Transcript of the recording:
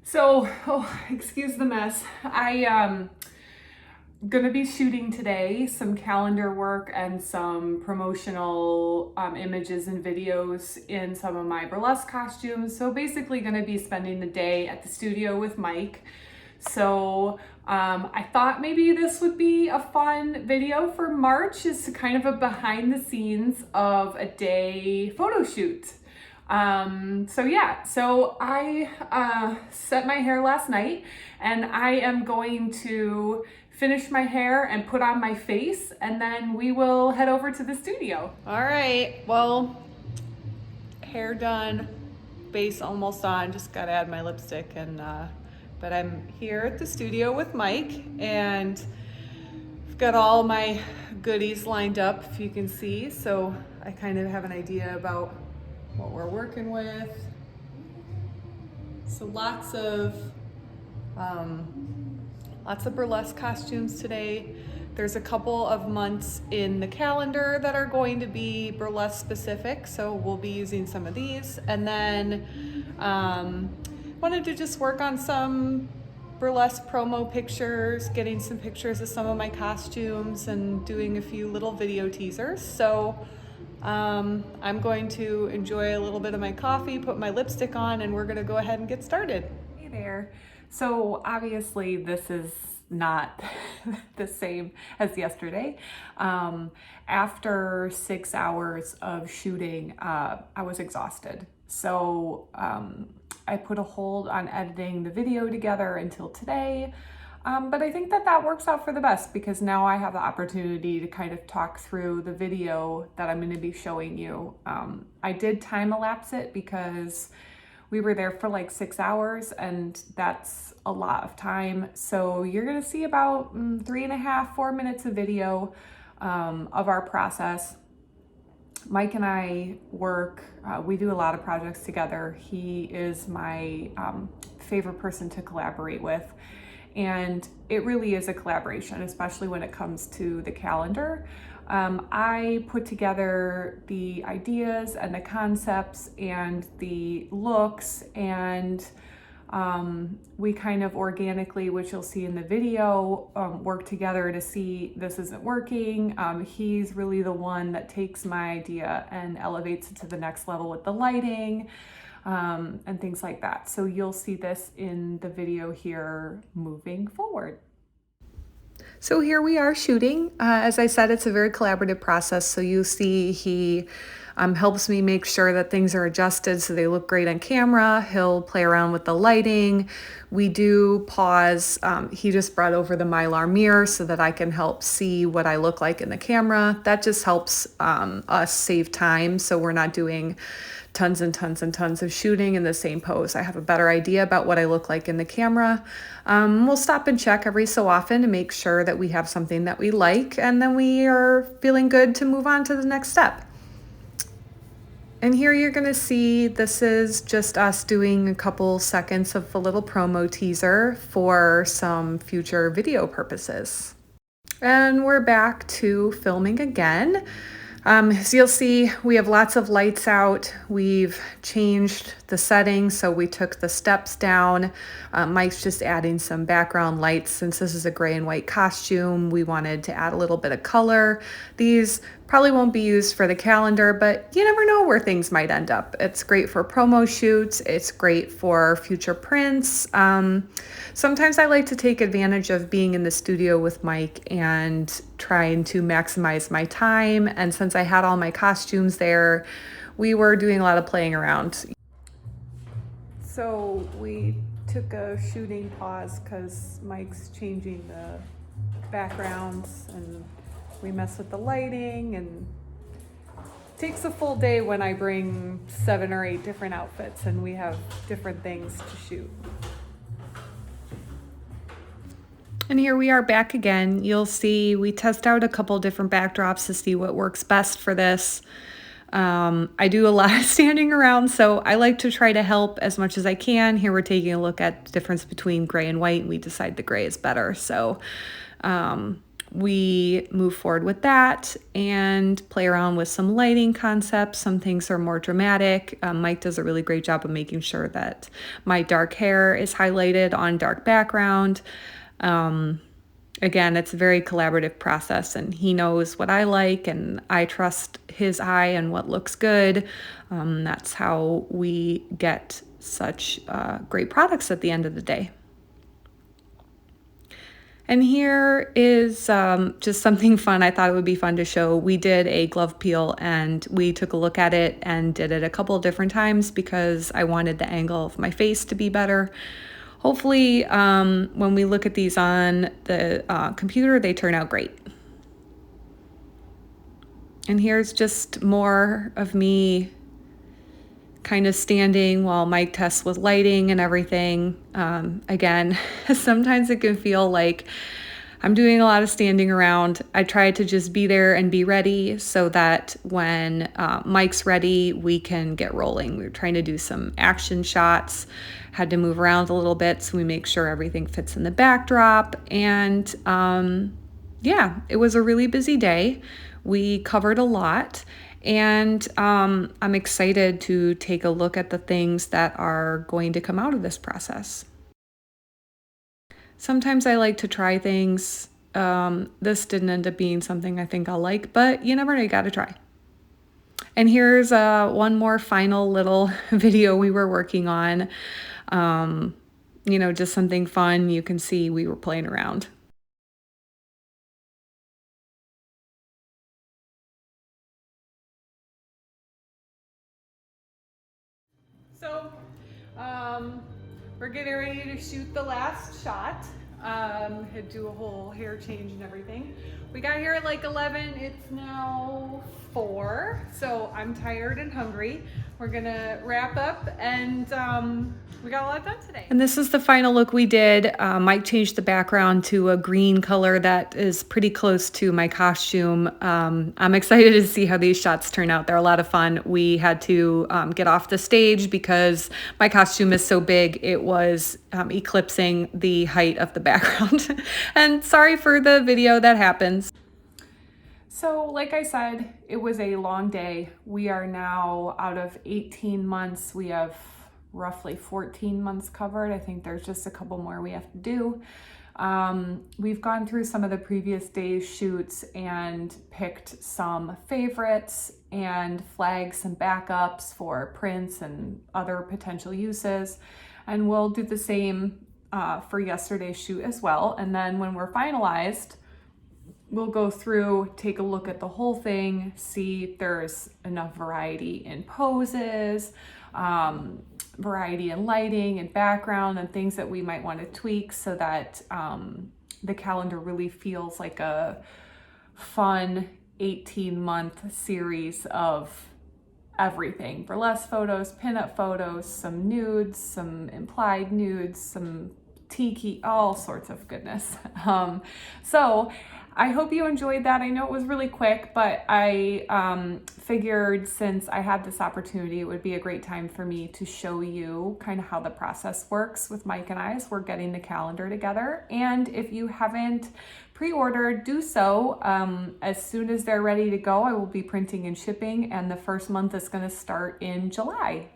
So, excuse the mess. Gonna be shooting today some calendar work and some promotional images and videos in some of my burlesque costumes. So basically gonna be spending the day at the studio with Mike. So I thought maybe this would be a fun video for March, is kind of a behind the scenes of a day photo shoot. So I set my hair last night, and I am going to finish my hair and put on my face, and then we will head over to the studio. All right, well, hair done, base almost on, just gotta add my lipstick, and but I'm here at the studio with Mike, and I've got all my goodies lined up, if you can see, so I kind of have an idea about what we're working with. So lots of burlesque costumes today. There's a couple of months in the calendar that are going to be burlesque specific, so we'll be using some of these. And then wanted to just work on some burlesque promo pictures, getting some pictures of some of my costumes, and doing a few little video teasers. So I'm going to enjoy a little bit of my coffee, put my lipstick on, and we're gonna go ahead and get started. Hey there. So obviously this is not the same as yesterday. After 6 hours of shooting, I was exhausted. So I put a hold on editing the video together until today. But I think that works out for the best, because now I have the opportunity to kind of talk through the video that I'm going to be showing you. I did time elapse it because we were there for like 6 hours, and that's a lot of time. So you're going to see about 3.5, 4 minutes of video of our process. Mike and I work, we do a lot of projects together. He is my favorite person to collaborate with. And it really is a collaboration, especially when it comes to the calendar. I put together the ideas and the concepts and the looks, and we kind of organically, which you'll see in the video, work together to see this isn't working. He's really the one that takes my idea and elevates it to the next level with the lighting. And things like that. So you'll see this in the video here moving forward. So here we are shooting. As I said, it's a very collaborative process. So you see he helps me make sure that things are adjusted so they look great on camera. He'll play around with the lighting. We do pause. He just brought over the Mylar mirror so that I can help see what I look like in the camera. That just helps us save time, so we're not doing tons and tons and tons of shooting in the same pose. I have a better idea about what I look like in the camera. We'll stop and check every so often to make sure that we have something that we like, and then we are feeling good to move on to the next step. And here you're gonna see, this is just us doing a couple seconds of a little promo teaser for some future video purposes. And we're back to filming again. As you'll see, we have lots of lights out. We've changed the settings, so we took the steps down. Mike's just adding some background lights. Since this is a gray and white costume, we wanted to add a little bit of color. These probably won't be used for the calendar, but you never know where things might end up. It's great for promo shoots. It's great for future prints. Sometimes I like to take advantage of being in the studio with Mike and trying to maximize my time. And since I had all my costumes there, we were doing a lot of playing around. So we took a shooting pause because Mike's changing the backgrounds, and we mess with the lighting, and it takes a full day when I bring 7 or 8 different outfits and we have different things to shoot. And here we are back again. You'll see we test out a couple different backdrops to see what works best for this. I do a lot of standing around, so I like to try to help as much as I can. Here we're taking a look at the difference between gray and white, and we decide the gray is better. So we move forward with that and play around with some lighting concepts. Some things are more dramatic. Mike does a really great job of making sure that my dark hair is highlighted on dark background. Again, it's a very collaborative process, and he knows what I like, and I trust his eye and what looks good. That's how we get such great products at the end of the day. And here is just something fun. I thought it would be fun to show. We did a glove peel and we took a look at it and did it a couple of different times because I wanted the angle of my face to be better. Hopefully, when we look at these on the computer, they turn out great. And here's just more of me kind of standing while Mike tests with lighting and everything. Again, sometimes it can feel like I'm doing a lot of standing around. I try to just be there and be ready so that when Mike's ready, we can get rolling. We were trying to do some action shots, had to move around a little bit so we make sure everything fits in the backdrop. And yeah, it was a really busy day. We covered a lot. And I'm excited to take a look at the things that are going to come out of this process. Sometimes I like to try things. This didn't end up being something I think I'll like, but you never know, you gotta try. And here's one more final little video we were working on. You know, just something fun. You can see we were playing around. So, we're getting ready to shoot the last shot. Had to do a whole hair change and everything. We got here at like 11. It's now 4, so I'm tired and hungry. We're gonna wrap up, and we got a lot done today. And this is the final look we did. Mike changed the background to a green color that is pretty close to my costume. I'm excited to see how these shots turn out. They're a lot of fun. We had to get off the stage because my costume is so big, it was eclipsing the height of the background. And sorry for the video that happens. So like I said, it was a long day. We are now out of 18 months. We have roughly 14 months covered. I think there's just a couple more we have to do. We've gone through some of the previous day's shoots and picked some favorites and flagged some backups for prints and other potential uses. And we'll do the same for yesterday's shoot as well. And then when we're finalized, we'll go through, take a look at the whole thing, see if there's enough variety in poses, variety in lighting and background, and things that we might want to tweak so that the calendar really feels like a fun 18-month series of everything. Burlesque photos, pinup photos, some nudes, some implied nudes, some tiki, all sorts of goodness. So I hope you enjoyed that. I know it was really quick, but I figured since I had this opportunity, it would be a great time for me to show you kind of how the process works with Mike and I as we're getting the calendar together. And if you haven't pre-ordered, do so. As soon as they're ready to go, I will be printing and shipping, and the first month is going to start in July.